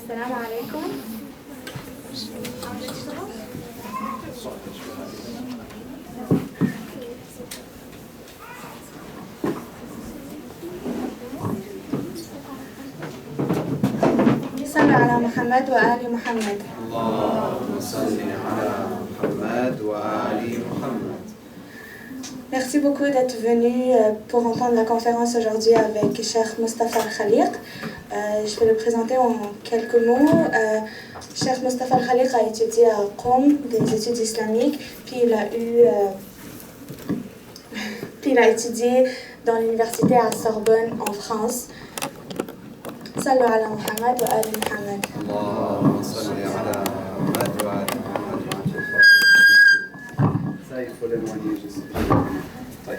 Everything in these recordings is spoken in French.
السلام عليكم. صلوا على محمد وآل محمد. اللهم صل على محمد وآل محمد. Merci beaucoup d'être venu pour entendre la conférence aujourd'hui avec Cheikh Mostafa Al-Khaliq. Je vais le présenter en quelques mots. Cheikh Mostafa Al-Khaliq a étudié à Qom des études islamiques, puis il a étudié dans l'université à Sorbonne en France. Sallu ala Muhammad wa ali Muhammad. اللهم صل على محمد وآل محمد. Ça, il faut l'éloigner juste. طيب.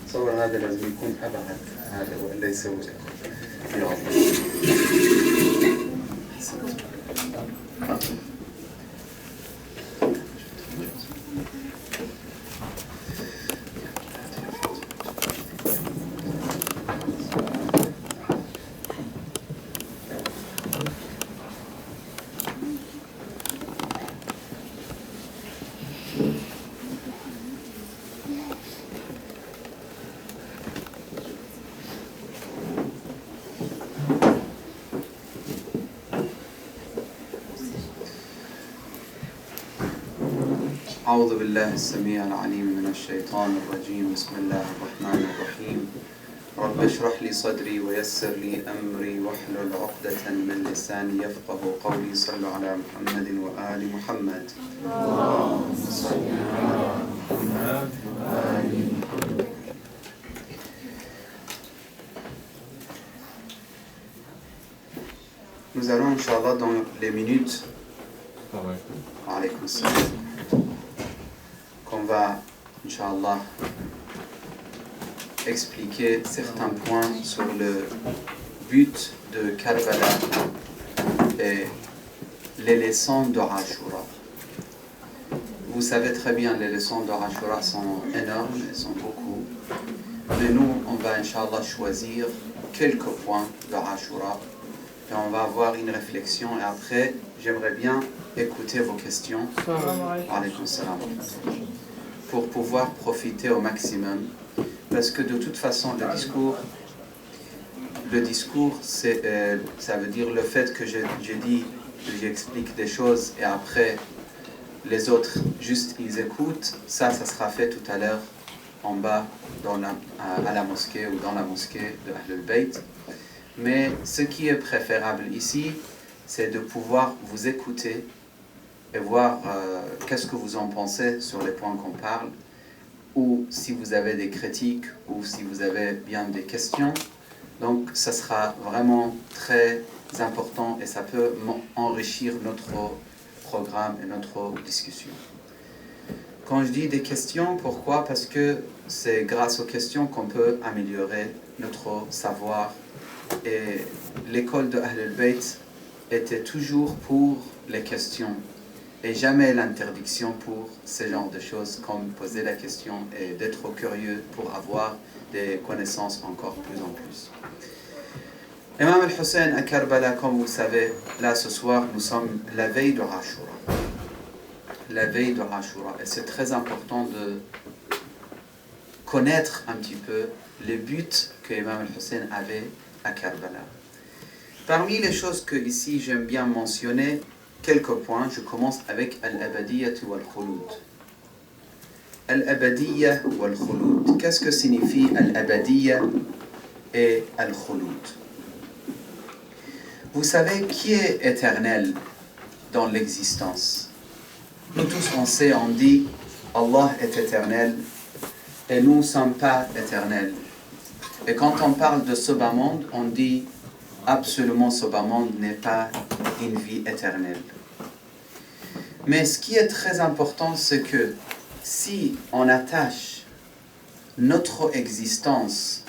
تصور هذا لازم يكون أبعد هذا ولا يسوي أعوذ بالله السميع العليم من الشيطان الرجيم. بسم الله الرحمن الرحيم. رب اشرح لي صدري ويسر لي أمري واحلل عقدة من لساني يفقه قولي. صلوا على محمد وآل محمد. اللهم صل على محمد وآل محمد. Nous allons, Inch'Allah, dans les minutes qu'on va, Inch'Allah, expliquer certains points sur le but de Karbala et les leçons de Ashura. Vous savez très bien, les leçons de Ashura sont énormes, elles sont beaucoup. Mais nous, on va, Inch'Allah, choisir quelques points de Ashura. Et on va avoir une réflexion et après, j'aimerais bien écouter vos questions. Pour pouvoir profiter au maximum. Parce que de toute façon, le discours ça veut dire le fait que j'explique des choses et après, les autres, juste ils écoutent. Ça sera fait tout à l'heure en bas à la mosquée ou dans la mosquée de Ahlul Bayt. Mais ce qui est préférable ici, c'est de pouvoir vous écouter et voir qu'est-ce que vous en pensez sur les points qu'on parle, ou si vous avez des critiques, ou si vous avez bien des questions. Donc ça sera vraiment très important et ça peut enrichir notre programme et notre discussion. Quand je dis des questions, pourquoi? Parce que c'est grâce aux questions qu'on peut améliorer notre savoir. Et l'école de Ahlul Bayt était toujours pour les questions et jamais l'interdiction pour ce genre de choses comme poser la question et d'être curieux pour avoir des connaissances encore plus en plus. Imam al-Hussein à Karbala, comme vous le savez, là ce soir nous sommes la veille de Ashura. La veille de Ashura. Et c'est très important de connaître un petit peu les buts que Imam al-Hussein avait à Karbala. Parmi les choses que ici j'aime bien mentionner, quelques points, je commence avec Al-Abadiyyah wal-Khulud. Al-Abadiyyah wal-Khulud. Qu'est-ce que signifie Al-Abadiyyah et Al-Khulud? Vous savez qui est éternel dans l'existence? Nous tous on sait, on dit Allah est éternel et nous ne sommes pas éternels. Et quand on parle de ce bas monde, on dit absolument ce bas monde n'est pas une vie éternelle. Mais ce qui est très important, c'est que si on attache notre existence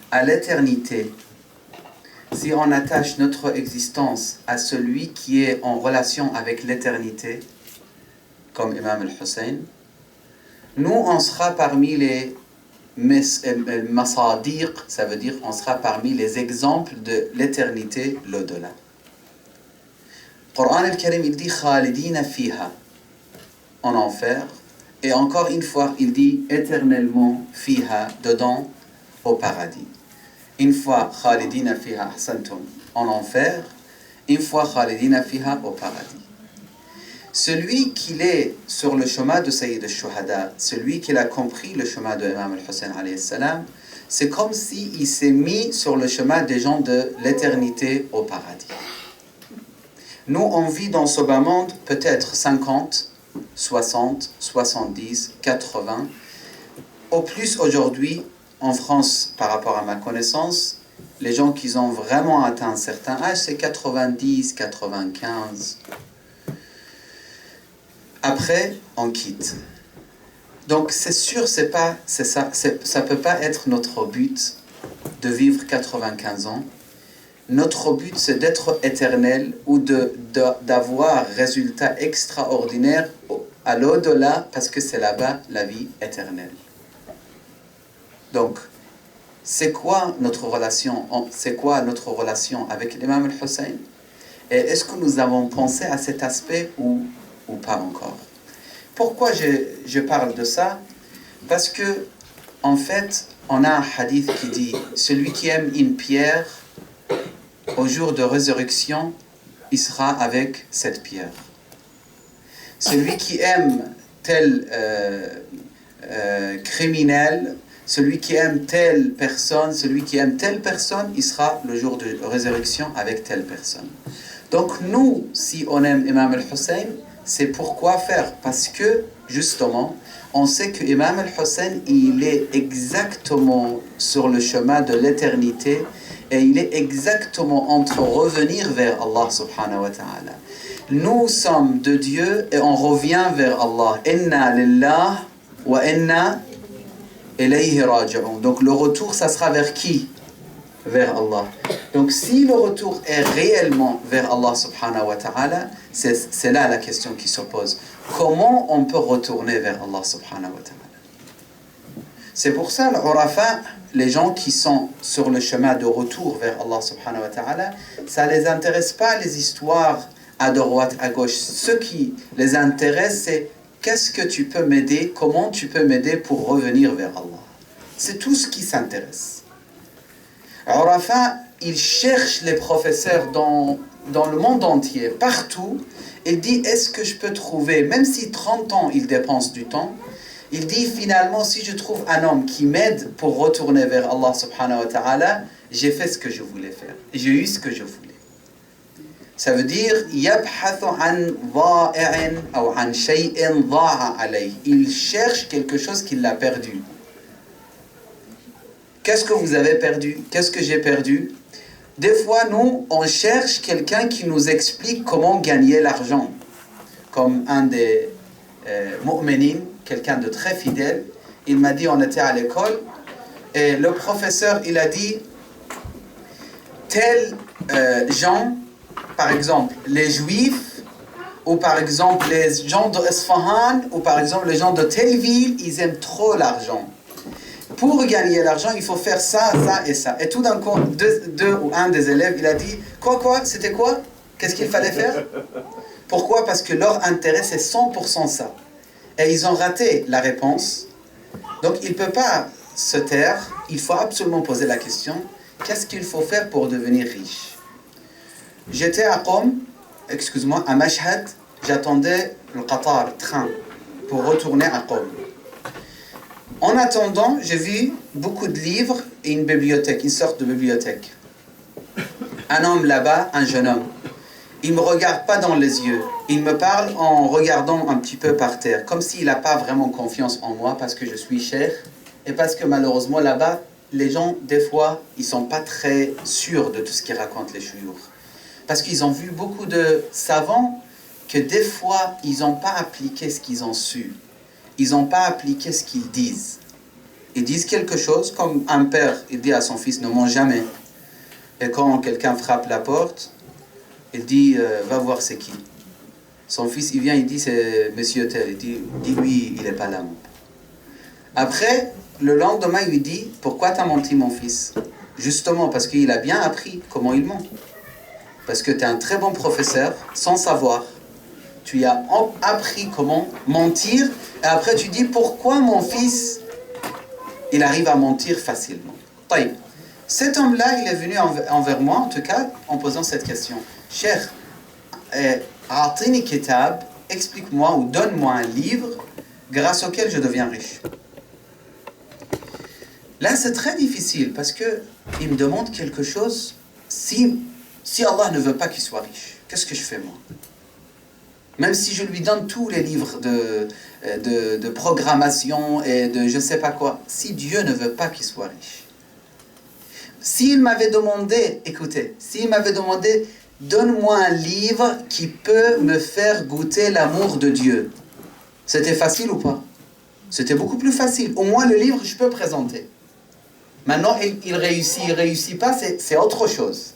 à l'éternité, si on attache notre existence à celui qui est en relation avec l'éternité, comme Imam al-Hussein, nous on sera parmi les Masadir, ça veut dire on sera parmi les exemples de l'éternité, l'au-delà. Coran al-Karim, il dit Khalidina fiha, en enfer, et encore une fois, il dit éternellement fiha, dedans, au paradis. Une fois Khalidina fiha ahsantum, en enfer, une fois Khalidina fiha, au paradis. Celui qui est sur le chemin de Sayyid al-Shuhada, celui qui a compris le chemin de Imam al-Hussein alayhi salam, c'est comme s'il s'est mis sur le chemin des gens de l'éternité au paradis. Nous, on vit dans ce bas monde peut-être 50, 60, 70, 80. Au plus aujourd'hui, en France, par rapport à ma connaissance, les gens qui ont vraiment atteint un certain âge, c'est 90, 95. Après, on quitte. Donc, c'est sûr, ça peut pas être notre but de vivre 95 ans. Notre but, c'est d'être éternel ou d'avoir résultat extraordinaire à l'au-delà, parce que c'est là-bas la vie éternelle. Donc, c'est quoi notre relation avec l'imam al-Hussein? Et est-ce que nous avons pensé à cet aspect ou pas encore? Pourquoi je parle de ça? Parce que, en fait, on a un hadith qui dit « Celui qui aime une pierre, au jour de résurrection, il sera avec cette pierre. Celui qui aime tel criminel, celui qui aime telle personne, il sera le jour de résurrection avec telle personne. » Donc nous, si on aime Imam al-Hussein, c'est pourquoi faire? Parce que, justement, on sait que Imam al-Hussein, il est exactement sur le chemin de l'éternité et il est exactement entre revenir vers Allah subhanahu wa ta'ala. Nous sommes de Dieu et on revient vers Allah. Inna lillah wa inna ilayhi raji'un. Donc le retour, ça sera vers qui? Vers Allah. Donc si le retour est réellement vers Allah subhanahu wa ta'ala, c'est là la question qui se pose. Comment on peut retourner vers Allah subhanahu wa ta'ala? C'est pour ça, l'Urafa, les gens qui sont sur le chemin de retour vers Allah subhanahu wa ta'ala, ça ne les intéresse pas les histoires à droite, à gauche. Ce qui les intéresse, c'est qu'est-ce que tu peux m'aider, comment tu peux m'aider pour revenir vers Allah. C'est tout ce qui s'intéresse. Urafa, il cherche les professeurs dans le monde entier, partout. Il dit, est-ce que je peux trouver, même si 30 ans il dépense du temps, il dit finalement, si je trouve un homme qui m'aide pour retourner vers Allah subhanahu wa ta'ala, j'ai fait ce que je voulais faire. J'ai eu ce que je voulais. Ça veut dire, يَبْحَثُ عَنْ ضَائِعٍ أو عَنْ شَيْءٍ ضَاعَ عَلَيْهِ. Il cherche quelque chose qu'il a perdu. Qu'est-ce que vous avez perdu? Qu'est-ce que j'ai perdu? Des fois, nous, on cherche quelqu'un qui nous explique comment gagner l'argent. Comme un des mu'minines, quelqu'un de très fidèle, il m'a dit, on était à l'école, et le professeur, il a dit, tels gens, par exemple, les juifs, ou par exemple les gens de Esfahan, ou par exemple les gens de telle ville, ils aiment trop l'argent. Pour gagner l'argent, il faut faire ça, ça et ça. Et tout d'un coup, un des élèves, il a dit, quoi, c'était quoi? Qu'est-ce qu'il fallait faire? Pourquoi? Parce que leur intérêt, c'est 100% ça. Et ils ont raté la réponse. Donc, il ne peut pas se taire. Il faut absolument poser la question, qu'est-ce qu'il faut faire pour devenir riche? J'étais à Qom, à Mashhad, j'attendais le Qatar, train, pour retourner à Qom. En attendant, j'ai vu beaucoup de livres et une bibliothèque, une sorte de bibliothèque. Un homme là-bas, un jeune homme. Il ne me regarde pas dans les yeux. Il me parle en regardant un petit peu par terre, comme s'il n'a pas vraiment confiance en moi parce que je suis cher et parce que malheureusement là-bas, les gens, des fois, ils ne sont pas très sûrs de tout ce qu'ils racontent les chouyours. Parce qu'ils ont vu beaucoup de savants que des fois, ils n'ont pas appliqué ce qu'ils ont su. Ils n'ont pas appliqué ce qu'ils disent. Ils disent quelque chose, comme un père, il dit à son fils, ne mange jamais. Et quand quelqu'un frappe la porte, il dit, va voir c'est qui. Son fils, il vient, il dit, c'est monsieur tel. Il dit, dis-lui, il n'est pas là. Après, le lendemain, il lui dit, pourquoi t'as menti mon fils? Justement parce qu'il a bien appris comment il ment. Parce que tu es un très bon professeur, sans savoir. Tu lui as appris comment mentir, et après tu dis, pourquoi mon fils, il arrive à mentir facilement. Taïb. Cet homme-là, il est venu envers moi, en tout cas, en posant cette question. Cheikh, A'tini Kitab, explique-moi ou donne-moi un livre grâce auquel je deviens riche. Là, c'est très difficile parce qu'il me demande quelque chose. Si Allah ne veut pas qu'il soit riche, qu'est-ce que je fais moi? Même si je lui donne tous les livres de programmation et de je ne sais pas quoi, si Dieu ne veut pas qu'il soit riche. S'il m'avait demandé, écoutez, s'il m'avait demandé, donne-moi un livre qui peut me faire goûter l'amour de Dieu, c'était facile ou pas? C'était beaucoup plus facile. Au moins le livre, je peux présenter. Maintenant, il réussit pas, c'est autre chose.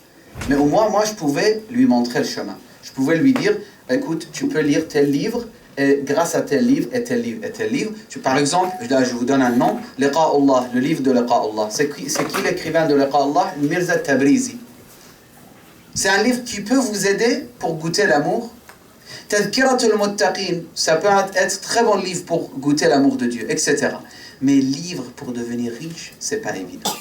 Mais au moins, moi, je pouvais lui montrer le chemin. Je pouvais lui dire, écoute, tu peux lire tel livre, et grâce à tel livre, et tel livre, et tel livre. Par exemple, là, je vous donne un nom, Liqa'ullah, le livre de Liqa'ullah. C'est qui l'écrivain de Liqa'ullah? Mirza Tabrizi. C'est un livre qui peut vous aider pour goûter l'amour. Tadhkiratul Muttaqin, ça peut être très bon livre pour goûter l'amour de Dieu, etc. Mais livre pour devenir riche, c'est pas évident.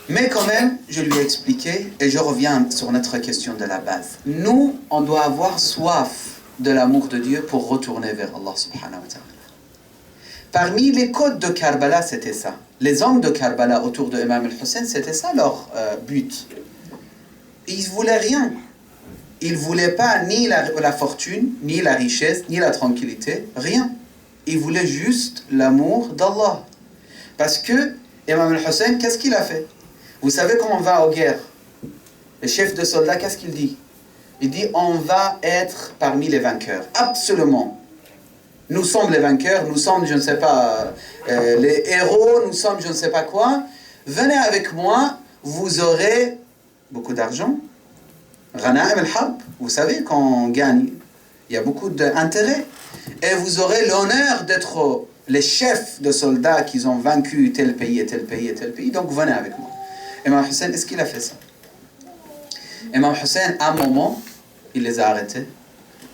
Mais quand même, je lui ai expliqué, et je reviens sur notre question de la base. Nous, on doit avoir soif de l'amour de Dieu pour retourner vers Allah subhanahu wa ta'ala. Parmi les codes de Karbala, c'était ça. Les hommes de Karbala autour de Imam al-Hussein, c'était ça leur but. Ils ne voulaient rien. Ils ne voulaient pas ni la fortune, ni la richesse, ni la tranquillité, rien. Ils voulaient juste l'amour d'Allah. Parce que Imam al-Hussein, qu'est-ce qu'il a fait? Vous savez quand on va aux guerres, le chef de soldats, qu'est-ce qu'il dit? Il dit, on va être parmi les vainqueurs. Absolument. Nous sommes les vainqueurs, nous sommes, je ne sais pas, les héros, nous sommes je ne sais pas quoi. Venez avec moi, vous aurez beaucoup d'argent. Ghanaim al-Harb, vous savez, quand on gagne, il y a beaucoup d'intérêt. Et vous aurez l'honneur d'être les chefs de soldats qui ont vaincu tel pays et tel pays et tel pays. Donc venez avec moi. Imam Hussein, est-ce qu'il a fait ça? Imam Hussein, à un moment, il les a arrêtés.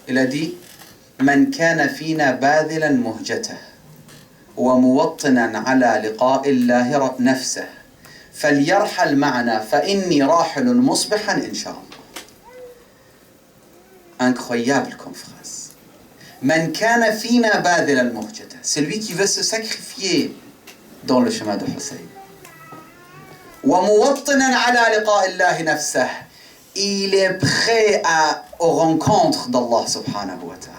Il a dit, من كان فينا باذلا مهجته وموطنا على لقاء الله نفسه فليرحل معنا فإني راحل مصبحا إن شاء الله. Incroyable comme phrase. من كان فينا باذلا مهجته. Celui qui veut se sacrifier dans le chemin de Hussein. وموطنا على لقاء الله نفسه. Il est prêt aux rencontres d'Allah subhanahu wa ta'ala.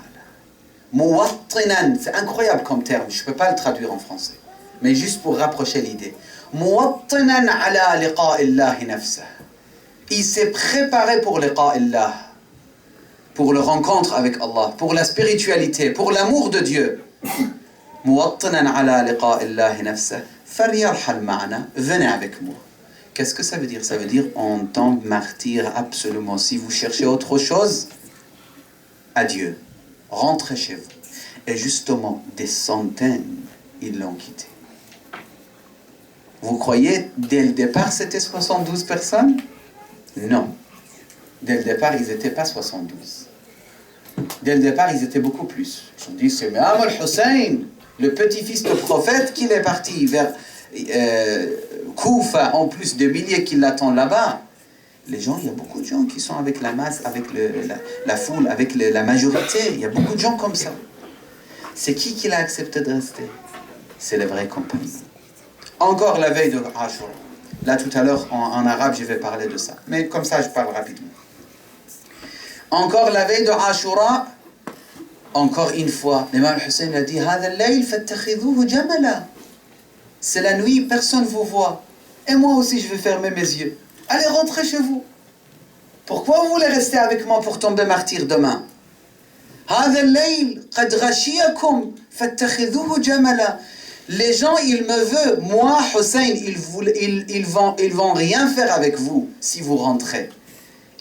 Muwattinan, c'est incroyable comme terme, je ne peux pas le traduire en français, mais juste pour rapprocher l'idée. Muwattinan ala liqa'illahi nafsah. Il s'est préparé pour liqa'illah, pour le rencontre avec Allah, pour la spiritualité, pour l'amour de Dieu. Muwattinan ala liqa'illahi nafsah. Falyarhal ma'ana, venez avec moi. Qu'est-ce que ça veut dire? Ça veut dire en tant que martyr, absolument. Si vous cherchez autre chose, adieu. Rentrez chez vous. Et justement, des centaines, ils l'ont quitté. Vous croyez, dès le départ, c'était 72 personnes? Non. Dès le départ, ils n'étaient pas 72. Dès le départ, ils étaient beaucoup plus. Ils ont dit, c'est Imam al-Hussein, le petit-fils du prophète, qu'il est parti vers Koufa, en plus de milliers qui l'attendent là-bas. Les gens, il y a beaucoup de gens qui sont avec la masse, avec la foule, avec la majorité. Il y a beaucoup de gens comme ça. C'est qui l'a accepté de rester? C'est les vrais compagnons. Encore la veille de Ashura. Là, tout à l'heure, en arabe, je vais parler de ça. Mais comme ça, je parle rapidement. Encore la veille de Ashura, encore une fois, l'imam Hussein a dit, هذا الليل فاتخذوه جملا. C'est la nuit, personne ne vous voit. Et moi aussi, je vais fermer mes yeux. Allez, rentrez chez vous. Pourquoi vous voulez rester avec moi pour tomber martyr demain? هذا الليل قد غشيكم فاتخذوه جملا. Les gens, ils me veulent. Moi, Hussein, ils vont rien faire avec vous si vous rentrez.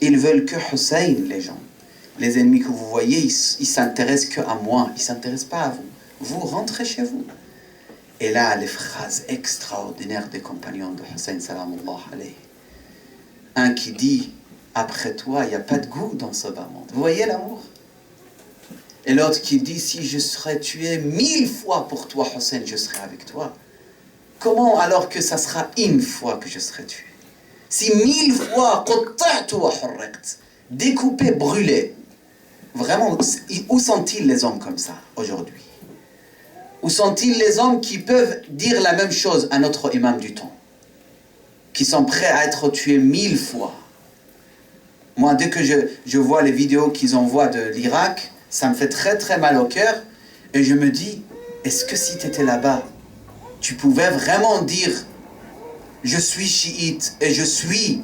Ils veulent que Hussein, les gens. Les ennemis que vous voyez, ils s'intéressent qu'à moi. Ils ne s'intéressent pas à vous. Vous rentrez chez vous. Et là, les phrases extraordinaires des compagnons de Hussein salamullah alayhi. Un qui dit, après toi, il n'y a pas de goût dans ce bas monde. Vous voyez l'amour? Et l'autre qui dit, si je serais tué 1000 fois pour toi, Hussein, je serais avec toi. Comment alors que ça sera une fois que je serai tué? Si 1000 fois, découpé, brûlé. Vraiment, où sont-ils les hommes comme ça, aujourd'hui? Où sont-ils les hommes qui peuvent dire la même chose à notre imam du temps? Qui sont prêts à être tués 1000 fois? Moi, dès que je vois les vidéos qu'ils envoient de l'Irak, ça me fait très très mal au cœur. Et je me dis, est-ce que si tu étais là-bas, tu pouvais vraiment dire, je suis chiite et je suis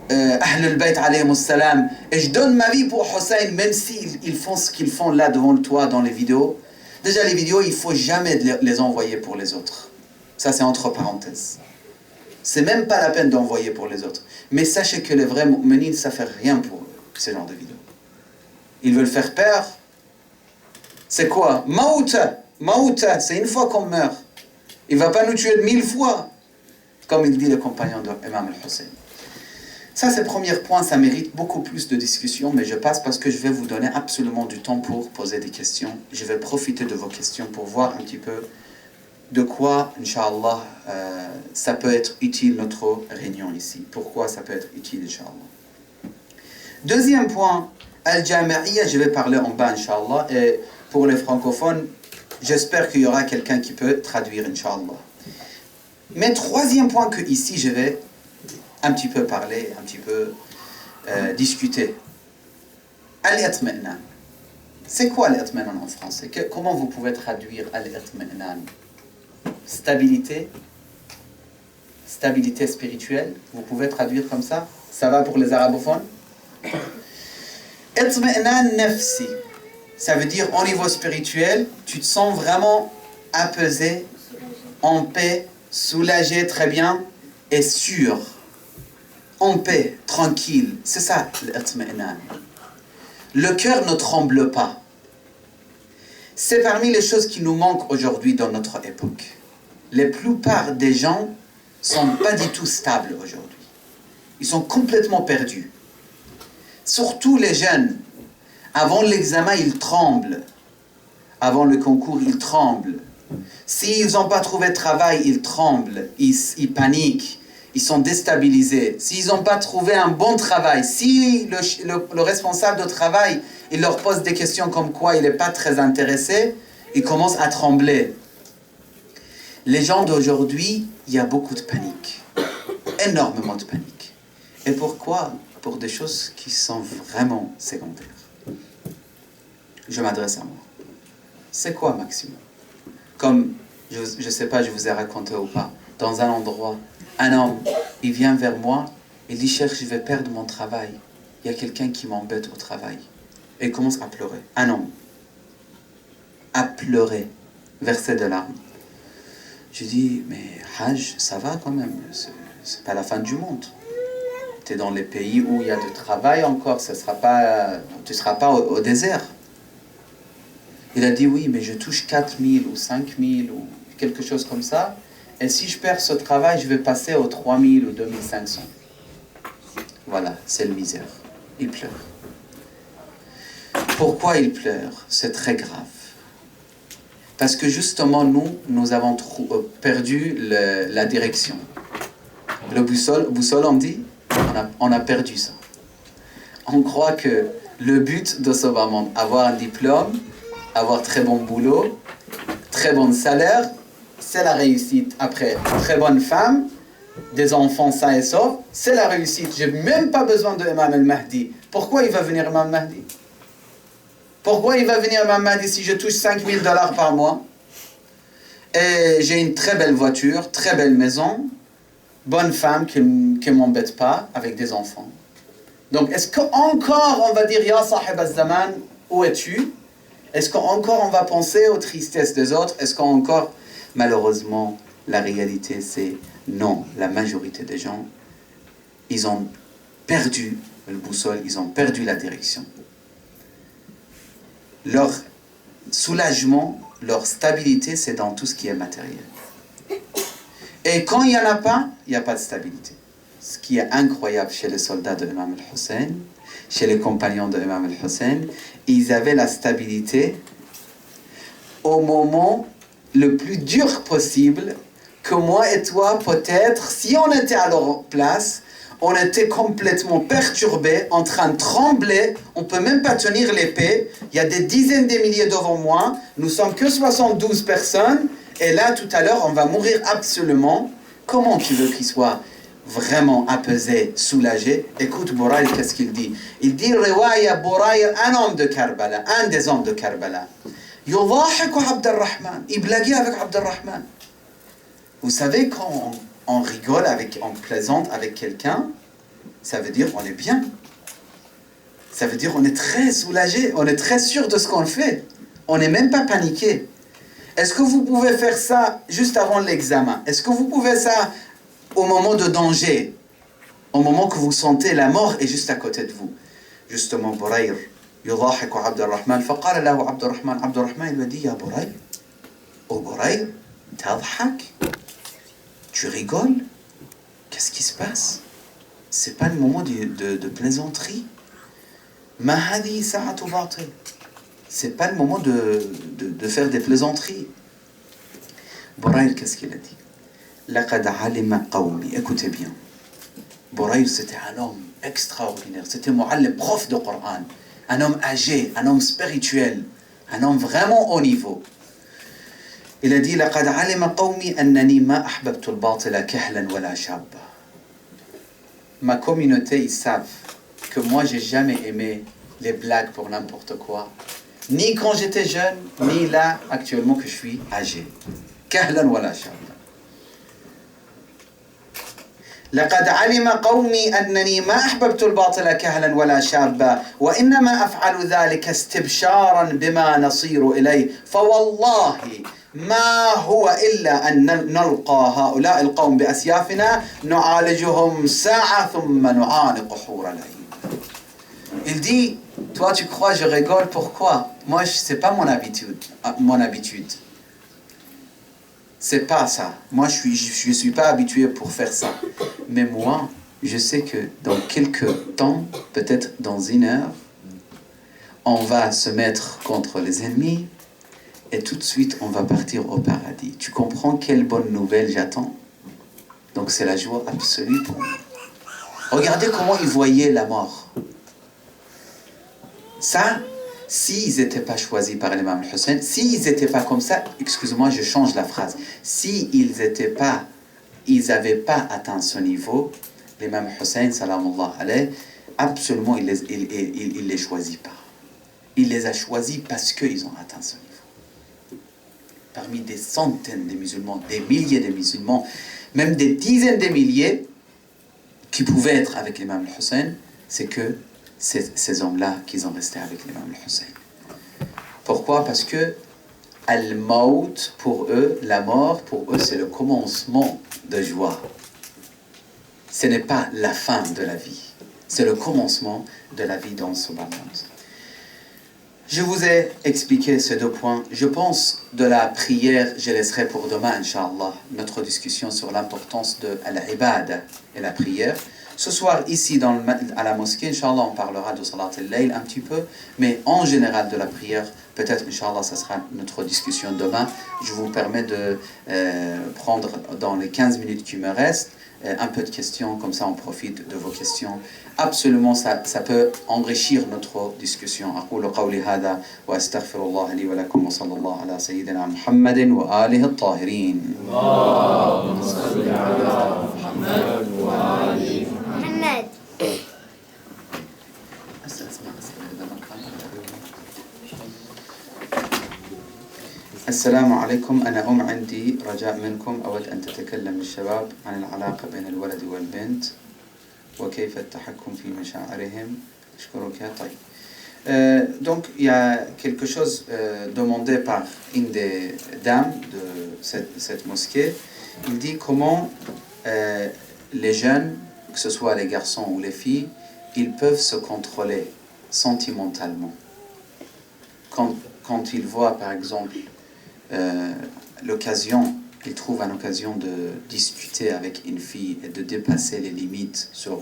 Ahlul Bayt alayhi salam, et je donne ma vie pour Hussein, même s'ils font ce qu'ils font là devant toi dans les vidéos. Déjà, les vidéos, il ne faut jamais les envoyer pour les autres. Ça, c'est entre parenthèses. C'est même pas la peine d'envoyer pour les autres. Mais sachez que les vrais mu'minines, ça ne fait rien pour ce genre de vidéos. Ils veulent faire peur. C'est quoi? Maouta, Maouta, c'est une fois qu'on meurt. Il ne va pas nous tuer de 1000 fois, comme il dit le compagnon de Imam al-Hussein. Ça, c'est le premier point, ça mérite beaucoup plus de discussion, mais je passe parce que je vais vous donner absolument du temps pour poser des questions. Je vais profiter de vos questions pour voir un petit peu de quoi, Inch'Allah, ça peut être utile notre réunion ici. Pourquoi ça peut être utile, Inch'Allah. Deuxième point, Al-Jami'iyya, je vais parler en bas, Inch'Allah, et pour les francophones, j'espère qu'il y aura quelqu'un qui peut traduire, Inch'Allah. Mais troisième point que ici, je vais un petit peu parler, un petit peu discuter. Al-Itmi'nan. C'est quoi al-Itmi'nan en français? Comment vous pouvez traduire al-Itmi'nan? Stabilité? Stabilité spirituelle? Vous pouvez traduire comme ça? Ça va pour les arabophones? Itmi'nan nafsi. Ça veut dire au niveau spirituel, tu te sens vraiment apaisé, en paix, soulagé, très bien, et sûr. En paix, tranquille. C'est ça, l'itmi'nan. Le cœur ne tremble pas. C'est parmi les choses qui nous manquent aujourd'hui dans notre époque. La plupart des gens ne sont pas du tout stables aujourd'hui. Ils sont complètement perdus. Surtout les jeunes. Avant l'examen, ils tremblent. Avant le concours, ils tremblent. S'ils n'ont pas trouvé de travail, ils tremblent. Ils paniquent. Ils sont déstabilisés. S'ils n'ont pas trouvé un bon travail, si le responsable de travail, il leur pose des questions comme quoi il n'est pas très intéressé, ils commencent à trembler. Les gens d'aujourd'hui, il y a beaucoup de panique. Énormément de panique. Et pourquoi? Pour des choses qui sont vraiment secondaires. Je m'adresse à moi. C'est quoi maximum? Comme, je ne sais pas, je vous ai raconté ou pas, dans un endroit, un homme, il vient vers moi, il dit, Cheikh, je vais perdre mon travail. Il y a quelqu'un qui m'embête au travail. Et il commence à pleurer. Un homme. À pleurer. Verser de larmes. Je dis, mais Hajj, ça va quand même. C'est pas la fin du monde. Tu es dans les pays où il y a du travail encore. Tu ne seras pas au désert. Il a dit, oui, mais je touche 4 000 ou 5 000 ou quelque chose comme ça. Et si je perds ce travail, je vais passer aux 3 000 ou 2 500. Voilà, c'est le misère. Il pleure. Pourquoi il pleure? C'est très grave. Parce que justement, nous avons perdu la direction. Le boussole, on dit, on a perdu ça. On croit que le but de ce monde, avoir un diplôme, avoir très bon boulot, très bon salaire, c'est la réussite. Après, très bonne femme, des enfants sains et saufs, c'est la réussite. Je n'ai même pas besoin de Imam al-Mahdi. Pourquoi il va venir Imam al-Mahdi? Pourquoi il va venir Imam al-Mahdi si je touche 5 000 $ par mois? Et j'ai une très belle voiture, très belle maison, bonne femme qui ne m'embête pas, avec des enfants. Donc, est-ce qu'encore on va dire, Ya Sahib al-Zaman, où es-tu? Est-ce qu'encore on va penser aux tristesses des autres? Est-ce qu'encore, malheureusement, la réalité c'est non. La majorité des gens, ils ont perdu le boussole, ils ont perdu la direction. Leur soulagement, leur stabilité, c'est dans tout ce qui est matériel. Et quand il n'y en a pas, il n'y a pas de stabilité. Ce qui est incroyable chez les soldats de Imam al-Hussein, chez les compagnons de Imam al-Hussein, ils avaient la stabilité au moment le plus dur possible, que moi et toi, peut-être, si on était à leur place, on était complètement perturbés, en train de trembler, on ne peut même pas tenir l'épée, il y a des dizaines de milliers devant moi, nous sommes que 72 personnes, et là, tout à l'heure, on va mourir absolument. Comment tu veux qu'il soit vraiment apaisé, soulagé? Écoute Bouraïr, qu'est-ce qu'il dit? Il dit, Riwaya Bouraïr, un homme de Karbala, un des hommes de Karbala. Yudhahiku Abdurrahman, il blaguait avec Abdurrahman. Vous savez, quand on rigole, on plaisante avec quelqu'un, ça veut dire on est bien. Ça veut dire on est très soulagé, on est très sûr de ce qu'on fait. On n'est même pas paniqué. Est-ce que vous pouvez faire ça juste avant l'examen? Est-ce que vous pouvez ça au moment de danger? Au moment que vous sentez la mort est juste à côté de vous. Justement, Bouraïr, yudhahiku Abdurrahman, faqala lahu Abdurrahman, Abdurrahman lui a dit, ya Bouraïr, oh Bouraïr, tadhak, tu rigoles? Qu'est-ce qui se passe? C'est pas le moment de plaisanterie. Ma hadi sa'atu batil. C'est pas le moment de faire des plaisanteries. Bouraïr, qu'est-ce qu'il a dit? Laqad alima qawmi. Écoutez bien. Bouraïr, c'était un homme extraordinaire. C'était mu'allim, prof de Coran. Un homme âgé, un homme spirituel, un homme vraiment haut niveau. Il a dit لقد علم قومي أنني ما أحببت الباطل كهلا ولا شابا. Ma communauté, ils savent que moi, j'ai jamais aimé les blagues pour n'importe quoi. Ni quand j'étais jeune, ni là, actuellement, que je suis âgé. كهلا ولا شابا. لقد علم قومي أنني ما أحببت الباطل كهلا ولا شابا وإنما أفعل ذلك استبشارا بما نصير إليه فوالله ما هو إلا أن نلقى هؤلاء القوم بأسيافنا نعالجهم ساعة ثم نعانق حور العين. Il dit, toi tu crois je rigole, pourquoi? Moi c'est pas mon habitude. C'est pas ça. Moi je suis pas habitué pour faire ça. Mais moi, je sais que dans quelques temps, peut-être dans 1 heure, on va se mettre contre les ennemis et tout de suite on va partir au paradis. Tu comprends quelle bonne nouvelle j'attends? Donc c'est la joie absolue pour moi. Regardez comment ils voyaient la mort. Ça, s'ils n'étaient pas choisis par l'imam Hussein, s'ils n'étaient pas comme ça, excusez-moi, je change la phrase. S'ils n'avaient pas atteint ce niveau, l'imam Hussein, salamullah alayh, absolument, il les choisit pas. Il les a choisis parce qu'ils ont atteint ce niveau. Parmi des centaines de musulmans, des milliers de musulmans, même des dizaines de milliers qui pouvaient être avec l'imam Hussein, c'est que ces hommes-là qui sont restés avec l'imam Hussein. Pourquoi? Parce que al-maut, pour eux, la mort, pour eux, c'est le commencement de joie. Ce n'est pas la fin de la vie. C'est le commencement de la vie dans ce monde. Je vous ai expliqué ces 2 points. Je pense de la prière, je laisserai pour demain, Inch'Allah, notre discussion sur l'importance de l'ibada et la prière. Ce soir, ici, à la mosquée, Inch'Allah, on parlera de Salat al-Layl un petit peu, mais en général de la prière, peut-être, Inch'Allah, ça sera notre discussion demain. Je vous permets de prendre, dans les 15 minutes qui me restent, un peu de questions, comme ça on profite de vos questions. Absolument, ça peut enrichir notre discussion. أقول قولي هذا وأستغفر الله لي ولكم وصلى الله على سيدنا محمد وآله الطاهرين. اللهم صل على محمد وآل محمد. السلام عليكم. أنا عندي رجاء منكم، أود أن تتكلم للشباب عن العلاقة بين الولد والبنت وكيف التحكم في مشاعرهم. أشكرك. طيب. Donc il y a quelque chose demandé par une des dames de cette mosquée. Il dit comment les jeunes, que ce soit les garçons ou les filles, ils peuvent se contrôler sentimentalement. Quand ils voient par exemple l'occasion il trouve une occasion de discuter avec une fille et de dépasser les limites sur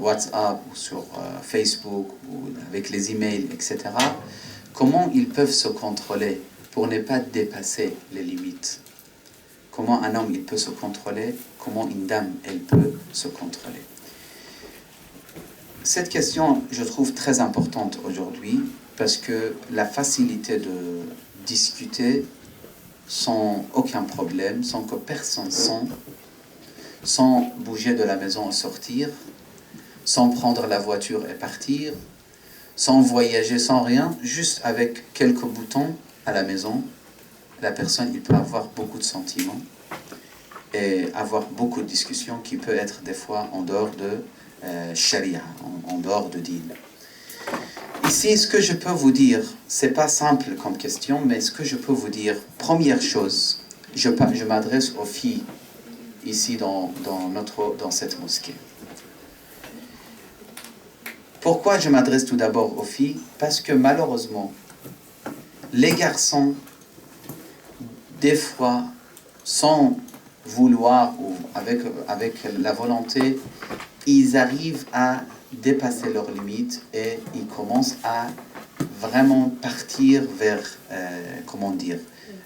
WhatsApp ou sur Facebook ou avec les emails, etc., comment ils peuvent se contrôler pour ne pas dépasser les limites? Comment un homme il peut se contrôler? Comment une dame elle peut se contrôler? Cette question, je trouve très importante aujourd'hui parce que la facilité de discuter sans aucun problème, sans que personne sente, sans bouger de la maison et sortir, sans prendre la voiture et partir, sans voyager, sans rien, juste avec quelques boutons à la maison, la personne il peut avoir beaucoup de sentiments et avoir beaucoup de discussions qui peuvent être des fois en dehors de Sharia, en dehors de Din. Ici, ce que je peux vous dire, c'est pas simple comme question, mais ce que je peux vous dire, première chose, je m'adresse aux filles ici dans cette mosquée. Pourquoi je m'adresse tout d'abord aux filles? Parce que malheureusement, les garçons, des fois, sans vouloir ou avec la volonté, ils arrivent à dépasser leurs limites et ils commencent à vraiment partir vers,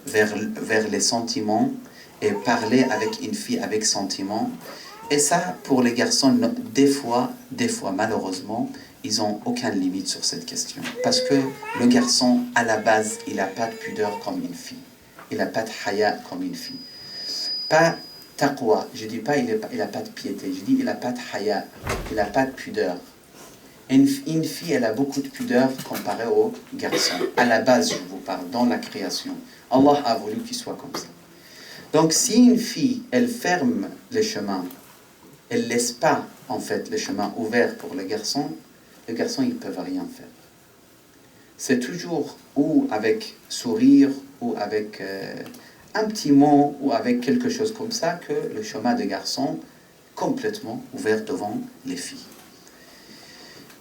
vers les sentiments et parler avec une fille avec sentiment. Et ça, pour les garçons, des fois, malheureusement, ils n'ont aucune limite sur cette question. Parce que le garçon, à la base, il n'a pas de pudeur comme une fille. Il n'a pas de haya comme une fille. Pas taqwa, je ne dis pas il n'a pas de piété, je dis il n'a pas de haya, il n'a pas de pudeur. Une fille, elle a beaucoup de pudeur comparée au garçon. À la base, je vous parle, dans la création. Allah a voulu qu'il soit comme ça. Donc, si une fille, elle ferme les chemins, elle ne laisse pas, en fait, les chemins ouverts pour les garçons, ils ne peuvent rien faire. C'est toujours ou avec sourire, ou avec un petit mot, ou avec quelque chose comme ça, que le chemin des garçons complètement ouvert devant les filles.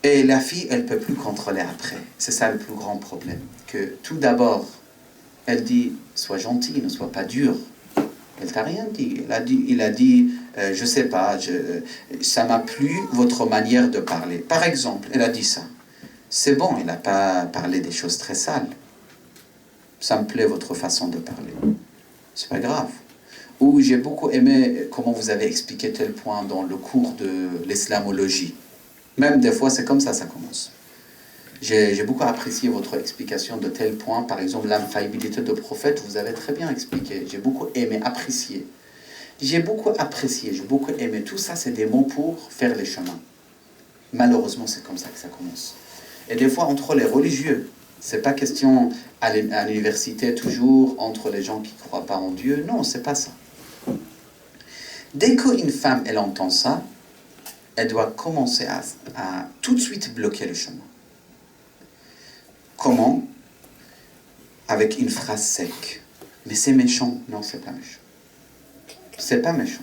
Et la fille, elle ne peut plus contrôler après. C'est ça le plus grand problème. Que tout d'abord, elle dit, sois gentil, ne sois pas dur. Elle t'a rien dit. Il a dit, je sais pas, ça m'a plu votre manière de parler. Par exemple, elle a dit ça. C'est bon, il n'a pas parlé des choses très sales. Ça me plaît votre façon de parler. C'est pas grave. Ou j'ai beaucoup aimé comment vous avez expliqué tel point dans le cours de l'islamologie. Même des fois, c'est comme ça commence. J'ai beaucoup apprécié votre explication de tel point. Par exemple, l'infaillibilité de prophète, vous avez très bien expliqué. J'ai beaucoup aimé, apprécié. J'ai beaucoup aimé. Tout ça, c'est des mots pour faire les chemins. Malheureusement, c'est comme ça que ça commence. Et des fois, entre les religieux, c'est pas question à l'université toujours, entre les gens qui ne croient pas en Dieu. Non, c'est pas ça. Dès qu'une femme, elle entend ça, elle doit commencer à tout de suite bloquer le chemin. Comment? Avec une phrase sec. Mais c'est méchant. Non, c'est pas méchant. C'est pas méchant.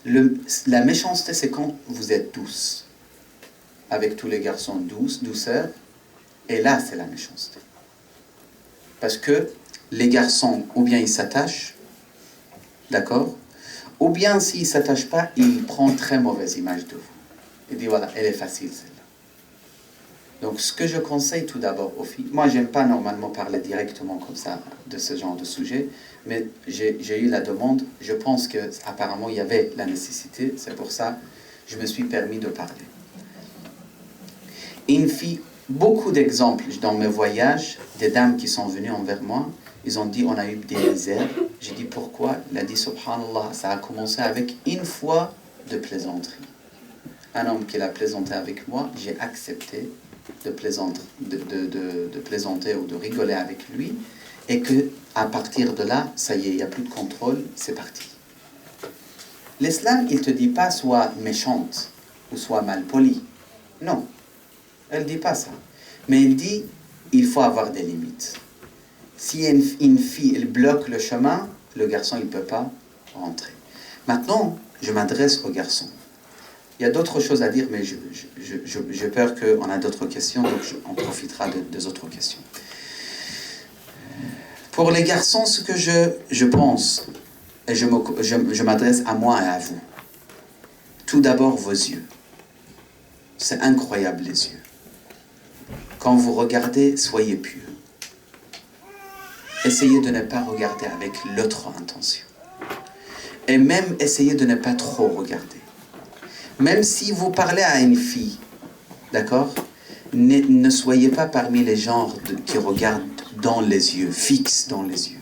La méchanceté, c'est quand vous êtes douce. Avec tous les garçons, douceur. Et là, c'est la méchanceté. Parce que les garçons, ou bien ils s'attachent, d'accord? Ou bien s'ils ne s'attachent pas, ils prennent très mauvaise image de vous. Il dit, voilà, elle est facile celle-là. Donc, ce que je conseille tout d'abord aux filles, moi, j'aime pas normalement parler directement comme ça de ce genre de sujet, mais j'ai eu la demande, je pense qu'apparemment, il y avait la nécessité, c'est pour ça que je me suis permis de parler. Une fille, beaucoup d'exemples dans mes voyages, des dames qui sont venues envers moi, ils ont dit, on a eu des misères. J'ai dit, pourquoi? Il a dit, subhanallah, ça a commencé avec une fois de plaisanterie. Un homme qui l'a plaisanté avec moi, j'ai accepté de plaisanter ou de rigoler avec lui, et que à partir de là, ça y est, il n'y a plus de contrôle, c'est parti. L'islam, il ne te dit pas sois méchante ou sois malpolie. Non, elle ne dit pas ça. Mais il dit, il faut avoir des limites. Si une fille, elle bloque le chemin, le garçon, il ne peut pas rentrer. Maintenant, je m'adresse aux garçons. Il y a d'autres choses à dire, mais j'ai peur qu'on a d'autres questions, donc on profitera des autres questions. Pour les garçons, ce que je pense, et je m'adresse à moi et à vous. Tout d'abord, vos yeux. C'est incroyable, les yeux. Quand vous regardez, soyez pieux. Essayez de ne pas regarder avec l'autre intention. Et même essayez de ne pas trop regarder. Même si vous parlez à une fille, d'accord, ne soyez pas parmi les genres qui regardent dans les yeux, fixes dans les yeux.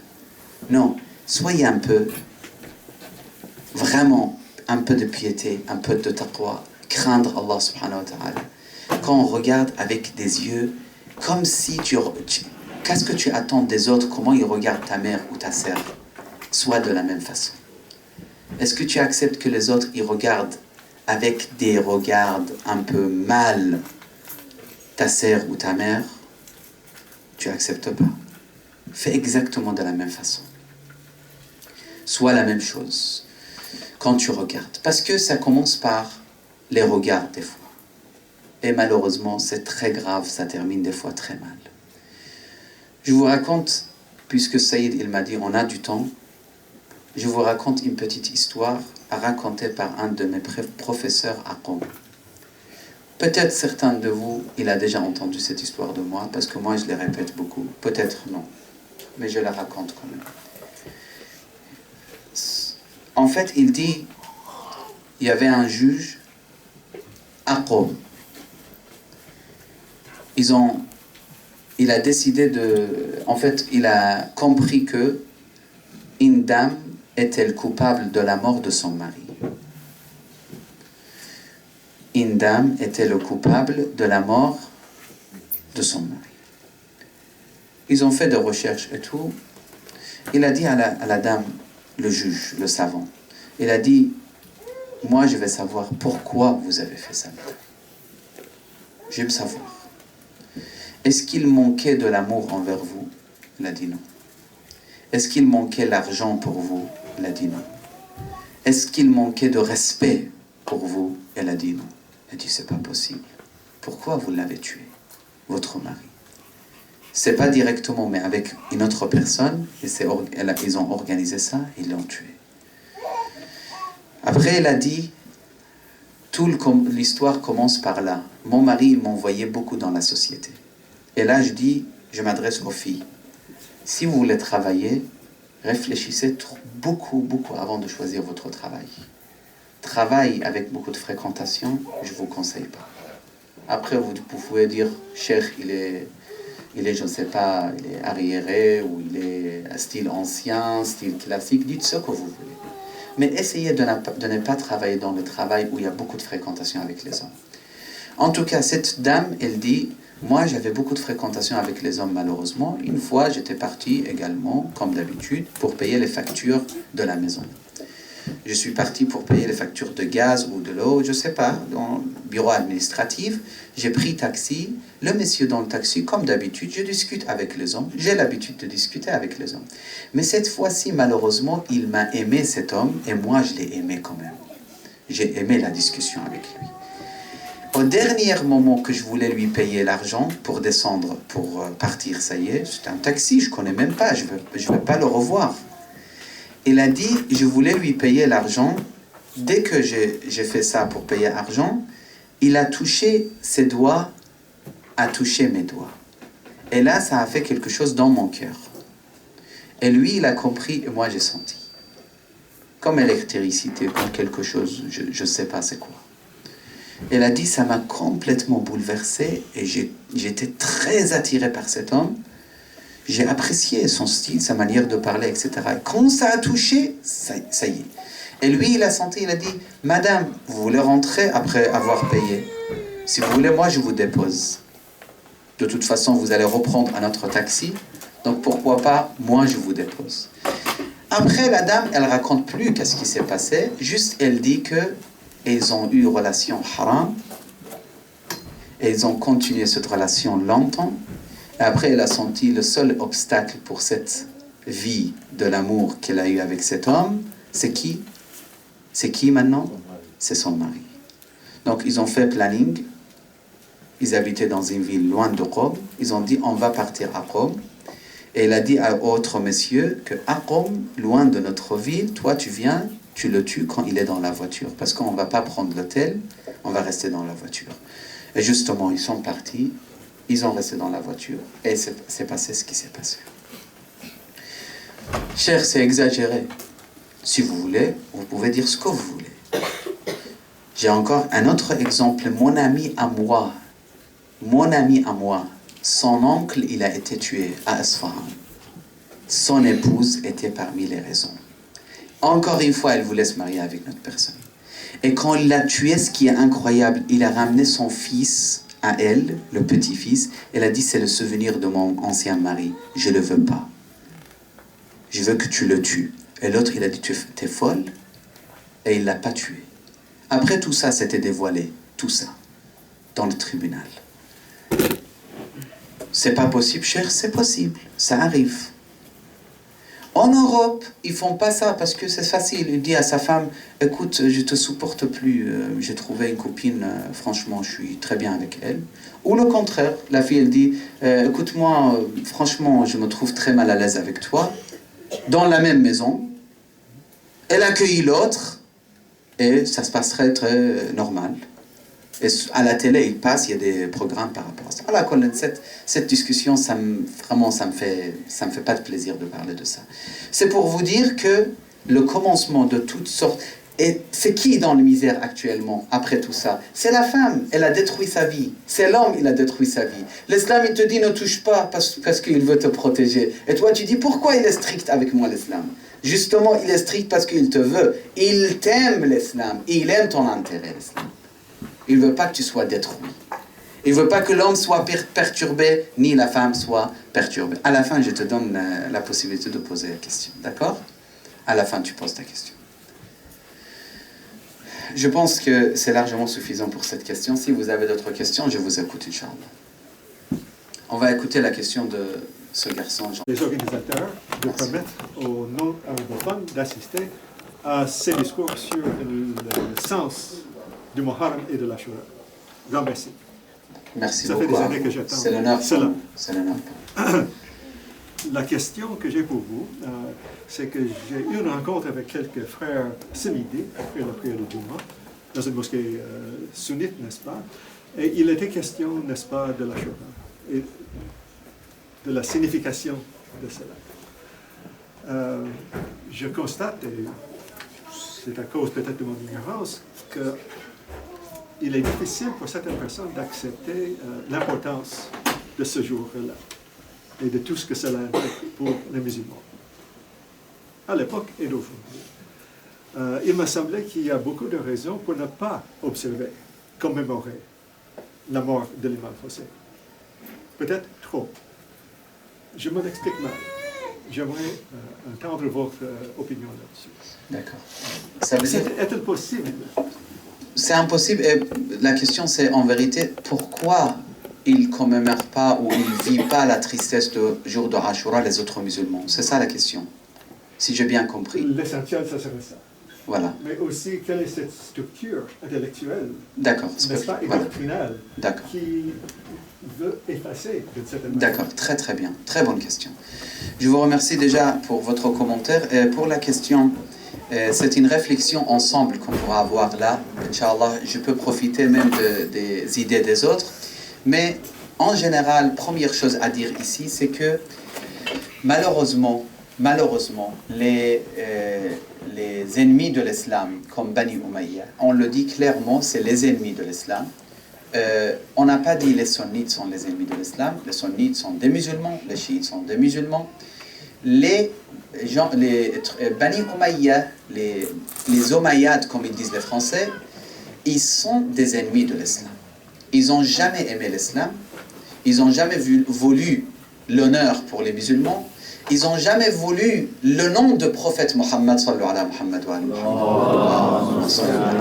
Non, soyez un peu, vraiment, un peu de piété, un peu de taqwa, craindre Allah subhanahu wa ta'ala. Quand on regarde avec des yeux, comme si qu'est-ce que tu attends des autres, comment ils regardent ta mère ou ta sœur, soit de la même façon. Est-ce que tu acceptes que les autres, ils regardent avec des regards un peu mal ta sœur ou ta mère? Tu n'acceptes pas. Fais exactement de la même façon. Sois la même chose quand tu regardes. Parce que ça commence par les regards des fois. Et malheureusement, c'est très grave, ça termine des fois très mal. Je vous raconte, puisque Saïd il m'a dit on a du temps, je vous raconte une petite histoire racontée par un de mes professeurs à Qom. Peut-être certains de vous, il a déjà entendu cette histoire de moi, parce que moi je les répète beaucoup. Peut-être non, mais je la raconte quand même. En fait, il dit, il y avait un juge à Qom. Il a décidé en fait, il a compris que une dame est-elle coupable de la mort de son mari. Une dame est-elle coupable de la mort de son mari. Ils ont fait des recherches et tout. Il a dit à la dame, le juge, le savant, il a dit, moi je vais savoir pourquoi vous avez fait ça. Je veux savoir. Est-ce qu'il manquait de l'amour envers vous? Il a dit non. Est-ce qu'il manquait l'argent pour vous? Il a dit non. Est-ce qu'il manquait de respect pour vous? Elle a dit non. Elle a dit c'est pas possible. Pourquoi vous l'avez tué, votre mari? C'est pas directement, mais avec une autre personne. Ils ont organisé ça, ils l'ont tué. Après, elle a dit, l'histoire commence par là. Mon mari, il m'envoyait beaucoup dans la société. Et là, je m'adresse aux filles. Si vous voulez travailler, réfléchissez beaucoup avant de choisir votre travail. Travail avec beaucoup de fréquentation, je ne vous conseille pas. Après, vous pouvez dire, Cheikh, il est, je ne sais pas, il est arriéré, ou il est style ancien, style classique, dites ce que vous voulez. Mais essayez de ne pas travailler dans le travail où il y a beaucoup de fréquentation avec les hommes. En tout cas, cette dame, elle dit, moi j'avais beaucoup de fréquentation avec les hommes malheureusement. Une fois, j'étais parti également, comme d'habitude, pour payer les factures de la maison. Je suis parti pour payer les factures de gaz ou de l'eau, je ne sais pas, dans le bureau administratif. J'ai pris taxi. Le monsieur dans le taxi, comme d'habitude, je discute avec les hommes. J'ai l'habitude de discuter avec les hommes. Mais cette fois-ci, malheureusement, il m'a aimé cet homme et moi, je l'ai aimé quand même. J'ai aimé la discussion avec lui. Au dernier moment que je voulais lui payer l'argent pour descendre, pour partir, ça y est, c'était un taxi, je ne connais même pas, je veux pas le revoir. Il a dit, je voulais lui payer l'argent. Dès que j'ai fait ça pour payer l'argent, il a touché ses doigts, a touché mes doigts. Et là, ça a fait quelque chose dans mon cœur. Et lui, il a compris, et moi, j'ai senti. Comme électricité, comme quelque chose, je ne sais pas c'est quoi. Elle a dit, ça m'a complètement bouleversé, et j'étais très attiré par cet homme. J'ai apprécié son style, sa manière de parler, etc. Et quand ça a touché, ça y est. Et lui, il a senti, il a dit, Madame, vous voulez rentrer après avoir payé? Si vous voulez, moi, je vous dépose. De toute façon, vous allez reprendre un autre taxi. Donc, pourquoi pas, moi, je vous dépose. Après, la dame, elle raconte plus qu'est-ce qui s'est passé. Juste, elle dit qu'ils ont eu une relation haram. Et ils ont continué cette relation longtemps. Et après, elle a senti le seul obstacle pour cette vie de l'amour qu'elle a eu avec cet homme, c'est qui? C'est qui maintenant? C'est son mari. Donc, ils ont fait planning. Ils habitaient dans une ville loin de Qom. Ils ont dit, on va partir à Qom. Et il a dit à autre monsieur que Aqom, loin de notre ville, toi tu viens, tu le tues quand il est dans la voiture. Parce qu'on ne va pas prendre l'hôtel, on va rester dans la voiture. Et justement, ils sont partis, ils ont resté dans la voiture. Et c'est passé ce qui s'est passé. Cher, c'est exagéré. Si vous voulez, vous pouvez dire ce que vous voulez. J'ai encore un autre exemple. Mon ami à moi, son oncle, il a été tué à Asfahan. Son épouse était parmi les raisons. Encore une fois, elle voulait se marier avec notre personne. Et quand il l'a tué, ce qui est incroyable, il a ramené son fils à elle, le petit-fils. Elle a dit, c'est le souvenir de mon ancien mari. Je ne le veux pas. Je veux que tu le tues. Et l'autre, il a dit, tu es folle. Et il ne l'a pas tué. Après tout ça, c'était dévoilé. Tout ça. Dans le tribunal. C'est pas possible, cher, c'est possible. Ça arrive. En Europe, ils font pas ça parce que c'est facile. Il dit à sa femme, écoute, je te supporte plus. J'ai trouvé une copine, franchement, je suis très bien avec elle. Ou le contraire, la fille, elle dit, écoute-moi, franchement, je me trouve très mal à l'aise avec toi. Dans la même maison, elle accueille l'autre et ça se passe très, très normal. Et à la télé, il passe, il y a des programmes par rapport à ça. Voilà, Colin, cette discussion, vraiment, ça me fait pas de plaisir de parler de ça. C'est pour vous dire que le commencement de toutes sortes... Et c'est qui dans la misère actuellement, après tout ça? C'est la femme, elle a détruit sa vie. C'est l'homme, il a détruit sa vie. L'islam, il te dit, ne touche pas parce qu'il veut te protéger. Et toi, tu dis, pourquoi il est strict avec moi, l'islam? Justement, il est strict parce qu'il te veut. Il t'aime, l'islam. Il aime ton intérêt, l'islam. Il ne veut pas que tu sois détruit. Il ne veut pas que l'homme soit perturbé, ni la femme soit perturbée. À la fin, je te donne la possibilité de poser la question. D'accord? À la fin, tu poses ta question. Je pense que c'est largement suffisant pour cette question. Si vous avez d'autres questions, je vous écoute, Inch'Allah. On va écouter la question de ce garçon. Les organisateurs de permettre aux non-arabophones d'assister à ces discours sur le sens du Muharram et de l'Ashura. Grand merci. Merci beaucoup. Ça fait des années que j'attends. C'est l'honneur. C'est l'honneur. La question que j'ai pour vous, c'est que j'ai eu une rencontre avec quelques frères ce midi, après la prière de Juma, dans une mosquée sunnite, n'est-ce pas? Et il était question, n'est-ce pas, de l'Ashura et de la signification de cela. Je constate, et c'est à cause peut-être de mon ignorance, qu'il est difficile pour certaines personnes d'accepter l'importance de ce jour-là et de tout ce que cela implique pour les musulmans, à l'époque et d'aujourd'hui. Il m'a semblé qu'il y a beaucoup de raisons pour ne pas observer, commémorer la mort de l'imam Hussein. Peut-être trop. Je m'en explique mal. J'aimerais entendre votre opinion là-dessus. D'accord. Est-il possible? C'est impossible. Et la question, c'est en vérité, pourquoi ils ne commémorent pas ou ils ne vivent pas la tristesse du jour de Ashura les autres musulmans? C'est ça la question, si j'ai bien compris. L'essentiel, ça serait ça. Voilà. Mais aussi, quelle est cette structure intellectuelle, d'accord, n'est-ce pas, et voilà. doctrinale, d'accord. qui veut effacer d'une certaine manière? D'accord, très très bien. Très bonne question. Je vous remercie déjà pour votre commentaire. Et pour la question, c'est une réflexion ensemble qu'on pourra avoir là. Inch'Allah, je peux profiter même des idées des autres. Mais en général, première chose à dire ici, c'est que malheureusement, les ennemis de l'islam, comme Bani Umayya, on le dit clairement, c'est les ennemis de l'islam. On n'a pas dit les sunnites sont les ennemis de l'islam. Les sunnites sont des musulmans, les chiites sont des musulmans. Les Bani Umayya, les Omeyyades, comme ils disent les Français, ils sont des ennemis de l'islam. Ils n'ont jamais aimé l'islam, ils n'ont jamais voulu l'honneur pour les musulmans, ils n'ont jamais voulu le nom de prophète Mohammed sallallahu alayhi wa sallam.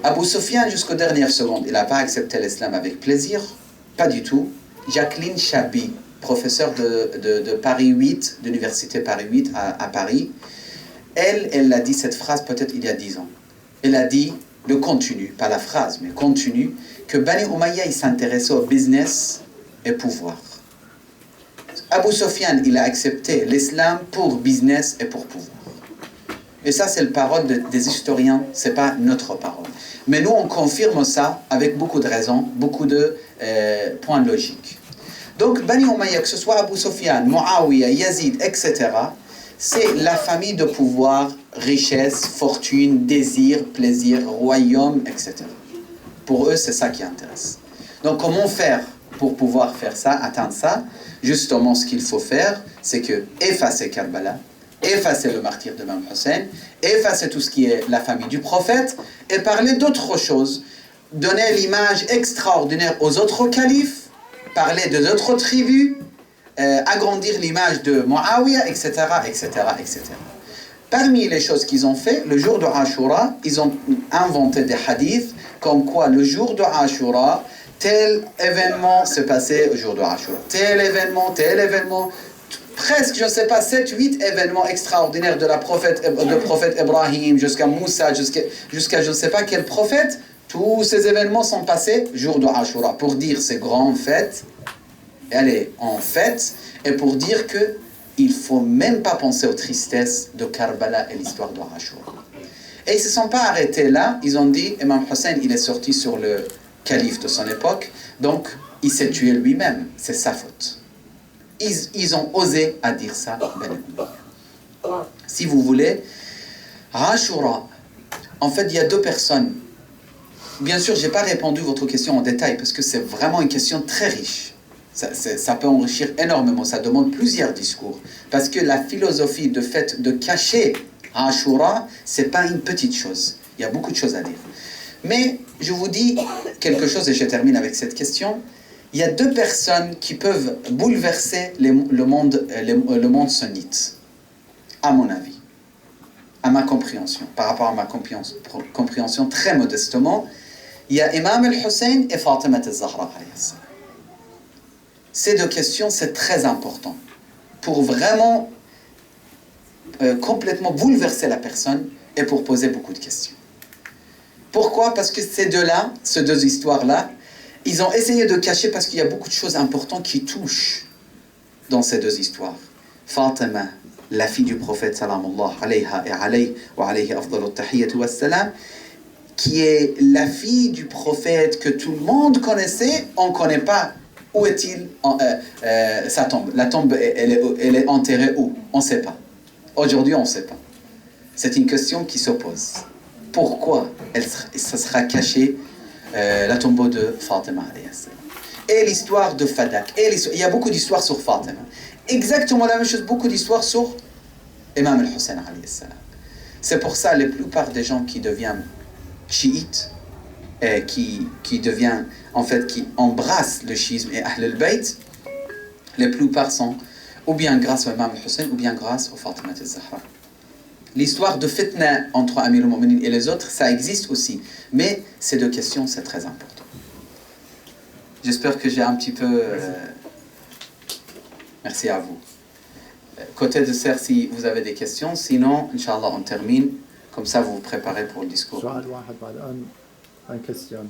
Abu Sufyan, jusqu'aux dernières secondes, il n'a pas accepté l'islam avec plaisir, pas du tout. Jacqueline Chabi, professeure de Paris 8, de l'université Paris 8 à Paris, elle a dit cette phrase peut-être il y a 10 ans. Elle a dit le contenu, pas la phrase, mais contenu, que Bani Umayya, il s'intéressait au business et pouvoir. Abu Sufyan, il a accepté l'islam pour business et pour pouvoir. Et ça, c'est la parole des historiens, ce n'est pas notre parole. Mais nous, on confirme ça avec beaucoup de raisons, beaucoup de points logiques. Donc, Bani Umayya, que ce soit Abu Sufyan, Muawiyah, Yazid, etc., c'est la famille de pouvoir, richesse, fortune, désir, plaisir, royaume, etc. Pour eux, c'est ça qui intéresse. Donc, comment faire pour pouvoir faire ça, atteindre ça? Justement, ce qu'il faut faire, c'est que effacer Karbala, effacer le martyr de Imam Hussein, effacer tout ce qui est la famille du prophète et parler d'autres choses. Donner l'image extraordinaire aux autres califes, parler de d'autres tribus, agrandir l'image de Muawiyah, etc., etc., etc. Parmi les choses qu'ils ont fait, le jour de Ashura, ils ont inventé des hadiths comme quoi le jour de Ashura, tel événement s'est passé au jour de Ashura. Tel événement, presque, je ne sais pas, 7, 8 événements extraordinaires de prophète Ibrahim jusqu'à Moussa, jusqu'à je ne sais pas quel prophète. Tous ces événements sont passés jour de Ashura pour dire ces grandes fêtes. Allez, en fête, et pour dire que il ne faut même pas penser aux tristesses de Karbala et l'histoire de Ashura. Et ils ne se sont pas arrêtés là, ils ont dit, Imam Hussein, il est sorti sur le calife de son époque, donc il s'est tué lui-même, c'est sa faute. Ils ont osé à dire ça. Si vous voulez, Ashura, en fait, il y a deux personnes. Bien sûr, je n'ai pas répondu à votre question en détail, parce que c'est vraiment une question très riche. Ça peut enrichir énormément, ça demande plusieurs discours. Parce que la philosophie de fait de cacher Ashura, ce n'est pas une petite chose. Il y a beaucoup de choses à dire. Mais je vous dis quelque chose et je termine avec cette question. Il y a deux personnes qui peuvent bouleverser le monde sunnite, à mon avis, à ma compréhension, par rapport à ma compréhension très modestement. Il y a Imam al-Hussein et Fatima al-Zahra. Ces deux questions, c'est très important pour vraiment complètement bouleverser la personne et pour poser beaucoup de questions. Pourquoi? Parce que ces deux-là, ces deux histoires-là, ils ont essayé de cacher parce qu'il y a beaucoup de choses importantes qui touchent dans ces deux histoires. Fatima, la fille du prophète, salamullah alayha et alayhi wa alayhi afdalu tahiyyatu wassalam, qui est la fille du prophète que tout le monde connaissait, on ne connaît pas. Où est-il sa tombe? La tombe, elle est enterrée où? On ne sait pas. Aujourd'hui, on ne sait pas. C'est une question qui s'oppose. Pourquoi ça sera caché, la tombe de Fatima? Et l'histoire de Fadak. Il y a beaucoup d'histoires sur Fatima. Exactement la même chose, beaucoup d'histoires sur Imam al-Hussein. C'est pour ça que la plupart des gens qui deviennent chiites, qui embrassent le chiisme et Ahl al-Bayt, les plupart sont ou bien grâce au Imam al-Hussein ou bien grâce au Fatima al-Zahra. L'histoire de fitna entre Amir al-Mu'minin et les autres, ça existe aussi. Mais ces deux questions, c'est très important. J'espère que j'ai un petit peu... Merci à vous. Côté de Serre, si vous avez des questions. Sinon, Inch'Allah, on termine. Comme ça, vous vous préparez pour le discours.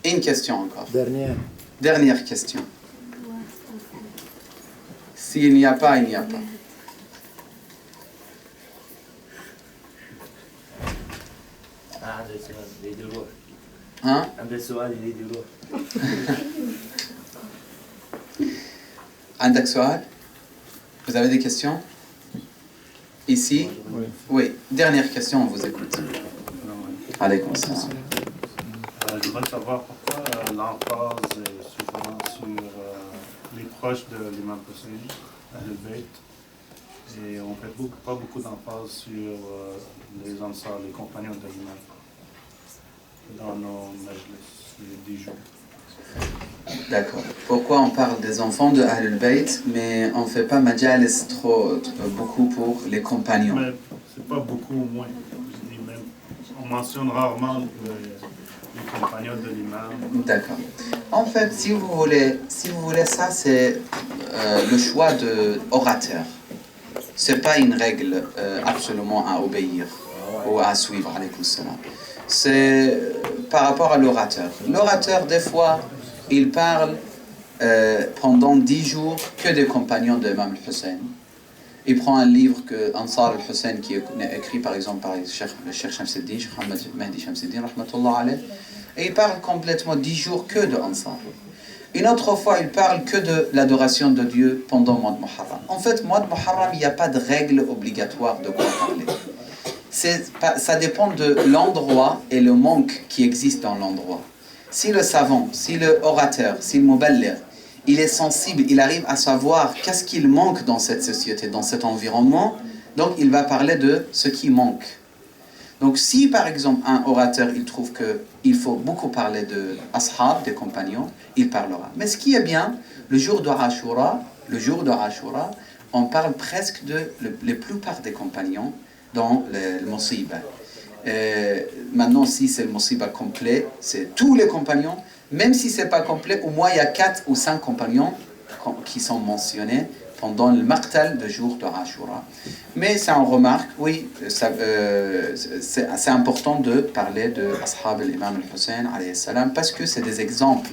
Une question encore. Dernière question. S'il n'y a pas, il n'y a pas. Hein? عندك سؤال? Vous avez des questions? Ici? Oui. Dernière question, on vous écoute. Alaykoum salam. Je voudrais savoir pourquoi l'emphase est souvent sur les proches de l'imam Hussein, Ahl-Bayt, et on ne fait pas beaucoup d'emphase sur les Ansar, les compagnons de l'imam, dans nos majlis, les 10 jours. D'accord. Pourquoi on parle des enfants de Ahl-Bayt, mais on ne fait pas majalis beaucoup pour les compagnons? Mais c'est pas beaucoup au moins. Je dis même, on mentionne rarement les compagnons de l'imam. D'accord. En fait, si vous voulez, ça c'est le choix de orateur. C'est pas une règle absolument à obéir ou à suivre. Alaykoum salam. C'est par rapport à l'orateur. L'orateur, des fois, il parle pendant 10 jours que des compagnons de l'imam al-Hussein. Il prend un livre que Ansar al-Hussein qui est écrit par exemple par le Cheikh Shamsuddin, Cheikh Ahmed Mahdi Shamsuddin, rahmatullah alayh, et il parle complètement 10 jours que de Ansar. Une autre fois, il parle que de l'adoration de Dieu pendant le mois de Muharram. En fait, le mois de Muharram, il n'y a pas de règle obligatoire de quoi parler. Ça dépend de l'endroit et le manque qui existe dans l'endroit. Si le savant, si le orateur, si le muballigh, il est sensible, il arrive à savoir qu'est-ce qu'il manque dans cette société, dans cet environnement, donc il va parler de ce qui manque. Donc si par exemple un orateur, il trouve qu'il faut beaucoup parler de ashab, des compagnons, il parlera. Mais ce qui est bien, le jour de Ashura, on parle presque de la plupart des compagnons dans le Musiba. Maintenant, si c'est le Musiba complet, c'est tous les compagnons. Même si ce n'est pas complet, au moins il y a 4 ou 5 compagnons qui sont mentionnés pendant le Maqtal de jour de Ashura. Mais ça, on remarque, oui, c'est important de parler de Ashab al-Imam al-Hussein, alayhi salam, parce que c'est des exemples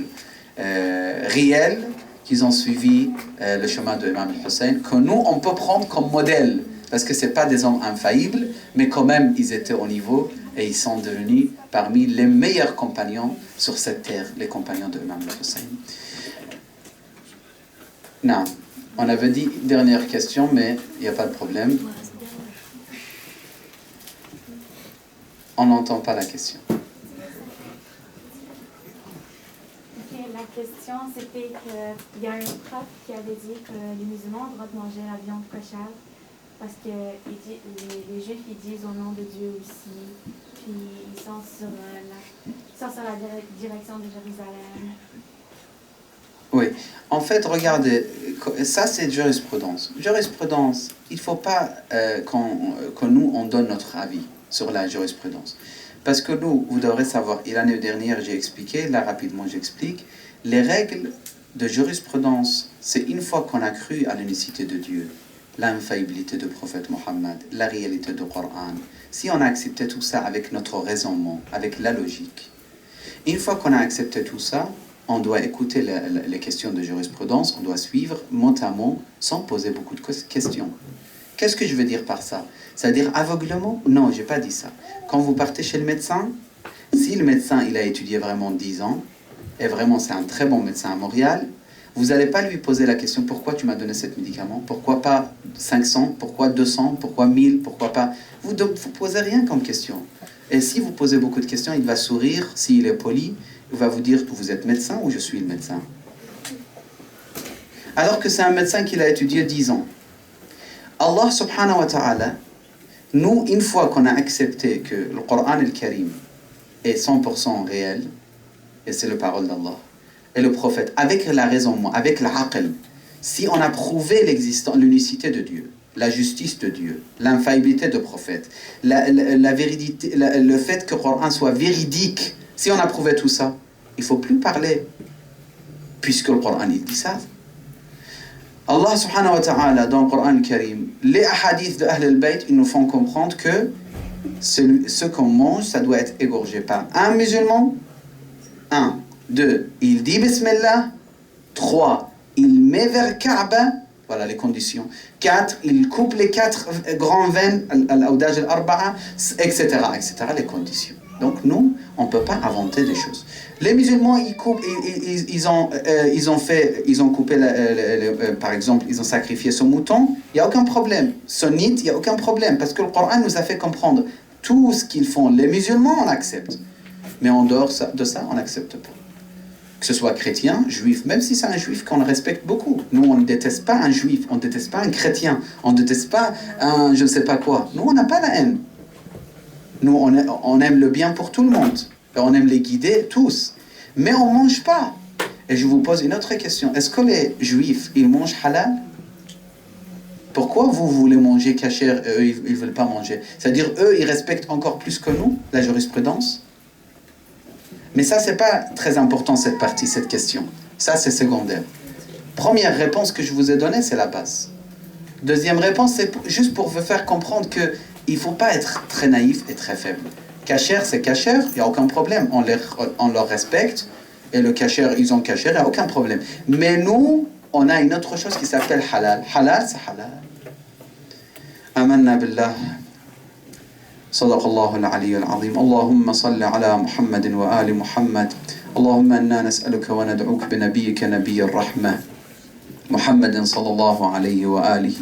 réels qu'ils ont suivi le chemin de l'Imam al-Hussein, que nous, on peut prendre comme modèle, parce que ce n'est pas des hommes infaillibles, mais quand même, ils étaient au niveau et ils sont devenus parmi les meilleurs compagnons sur cette terre, les compagnons de l'Imam al-Hussein. Non, on avait dit dernière question, mais il n'y a pas de problème. On n'entend pas la question. La question, c'était qu'il y a un prof qui avait dit que les musulmans ont le droit de manger la viande cochère parce que les juifs ils disent au nom de Dieu aussi, puis ils sont sur la direction de Jérusalem. Oui, en fait, regardez, ça c'est jurisprudence. Jurisprudence, il ne faut pas que nous, on donne notre avis sur la jurisprudence. Parce que nous, vous devrez savoir, et l'année dernière j'ai expliqué, là rapidement j'explique, les règles de jurisprudence, c'est une fois qu'on a cru à l'unicité de Dieu, l'infaillibilité du prophète Mohammed, la réalité du Coran, si on a accepté tout ça avec notre raisonnement, avec la logique, une fois qu'on a accepté tout ça, on doit écouter les questions de jurisprudence, on doit suivre mot à mot sans poser beaucoup de questions. Qu'est-ce que je veux dire par ça? C'est-à-dire aveuglement? Non, je n'ai pas dit ça. Quand vous partez chez le médecin, si le médecin il a étudié vraiment 10 ans, et vraiment c'est un très bon médecin à Montréal, vous n'allez pas lui poser la question pourquoi tu m'as donné ce médicament? Pourquoi pas 500? Pourquoi 200? Pourquoi 1000? Pourquoi pas? Vous ne posez rien comme question. Et si vous posez beaucoup de questions, il va sourire, s'il est poli, il va vous dire que vous êtes médecin ou je suis le médecin. Alors que c'est un médecin qui l'a étudié 10 ans. Allah subhanahu wa ta'ala, nous, une fois qu'on a accepté que le Coran al-Karim est 100% réel, et c'est la parole d'Allah, et le prophète, avec la raison, avec l'aql, si on a prouvé l'existence, l'unicité de Dieu, la justice de Dieu, l'infaillibilité du prophète, la vérité, le fait que le Coran soit véridique, si on a prouvé tout ça, il ne faut plus parler, puisque le Coran il dit ça. Allah subhanahu wa ta'ala, dans le Coran Karim, les hadiths de Ahl al-Bayt, ils nous font comprendre que ce qu'on mange, ça doit être égorgé par un musulman. 1, 2, il dit Bismillah. 3, il met vers Kaaba. Voilà les conditions. 4, il coupe les 4 grandes veines, al-awdaj al-arba'a, etc., etc., les conditions. Donc nous, on ne peut pas inventer des choses. Les musulmans, ils coupent, ils ont coupé, par exemple, ils ont sacrifié ce mouton, il n'y a aucun problème. Sunnite, il n'y a aucun problème, parce que le Coran nous a fait comprendre tout ce qu'ils font. Les musulmans, on accepte. Mais en dehors de ça, on n'accepte pas. Que ce soit chrétien, juif, même si c'est un juif qu'on respecte beaucoup. Nous, on ne déteste pas un juif, on ne déteste pas un chrétien, on ne déteste pas un je ne sais pas quoi. Nous, on n'a pas la haine. Nous, on aime le bien pour tout le monde. Et on aime les guider tous. Mais on ne mange pas. Et je vous pose une autre question. Est-ce que les juifs, ils mangent halal? Pourquoi vous voulez manger kasher et eux, ils ne veulent pas manger? C'est-à-dire, eux, ils respectent encore plus que nous la jurisprudence? Mais ça, ce n'est pas très important, cette partie, cette question. Ça, c'est secondaire. Première réponse que je vous ai donnée, c'est la base. Deuxième réponse, c'est juste pour vous faire comprendre qu'il ne faut pas être très naïf et très faible. Kasher, c'est kasher, il n'y a aucun problème. On leur respecte et le kasher, ils ont kasher, il n'y a aucun problème. Mais nous, on a une autre chose qui s'appelle halal. Halal, c'est halal. Amanna billah. صدق الله العلي العظيم. اللهم صل على محمد وآل محمد. اللهم إنا نسألك وندعوك بنبيك نبي الرحمة محمد صلى الله عليه وآله.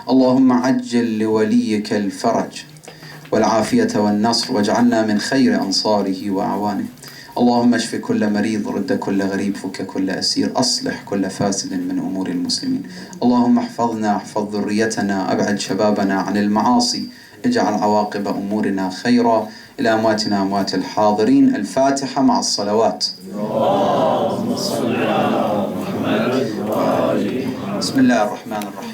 اللهم عجل لوليك الفرج والعافية والنصر واجعلنا من خير أنصاره وأعوانه. اللهم اشف كل مريض، رد كل غريب، فك كل أسير، أصلح كل فاسد من أمور المسلمين. اللهم احفظنا، احفظ ذريتنا، أبعد شبابنا عن المعاصي، اجعل عواقب أمورنا خيرا. إلى أمواتنا أموات الحاضرين. الفاتحة مع الصلوات. اللهم صل على محمد وآله. بسم الله الرحمن الرحيم.